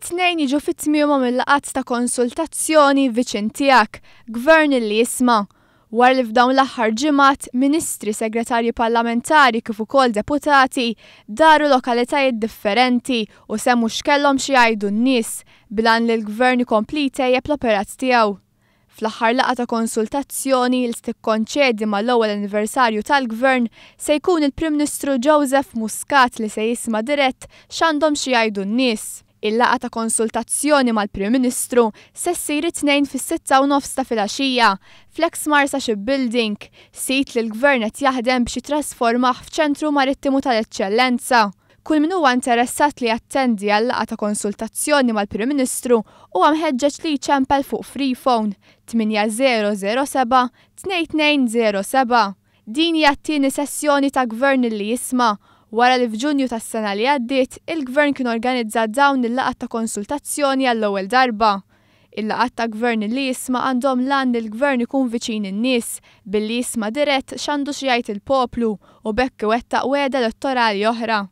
It-tnejn jiġu fit-tmiemhom il-laqgħat ta' konsultazzjoni viċin tiegħek, gvern li jisma'. Wara li f'dawn l-aħħar ġimgħat, ministri, segretarji parlamentari kif ukoll deputati daru lokalitajiet differenti u semmu x'kellhom xi jgħidu n-nies bilan li l-gvern ikompli jtejjeb l-operat tiegħu. Fl-aħħar laqgħa ta' konsultazzjoni li tikkonċedi mal-ewwel anniversarju tal-gvern se jkun il-Prim Ministru Joseph Muscat li se jisma' dirett x'għandhom xi jgħidu n-nies. Il-laqgħa ta' konsultazzjoni mal-Prim Ministru se ssir it-tnejn fis-6:30 ta' filgħaxija fl-Ex Marsa Shipbuilding, sit li l-gvern qed jaħdem biex jitrasformah f'ċentru marittimu tal-eċċellenza. Kull min huwa interessat li jattendi għall-laqgħa ta' konsultazzjoni mal-Prim Ministru huwa mħeġġeġ li jċempel fuq free phone 8007 2207. Din hija t-tieni sessjoni ta' gvern li jisma'. Wara li f'Ġunju tas-sena li għaddiet, il-gvern kien organizza dawn il-laqgħat ta' konsultazzjoni għall-ewwel darba. Il-laqgħat ta' gvern li jisma' għandhom lan li l-gvern ikun viċin in-nies billi jisma' dirett x'għandu xi jgħid il-poplu u bekk iwettaq wegħda elettorali oħra.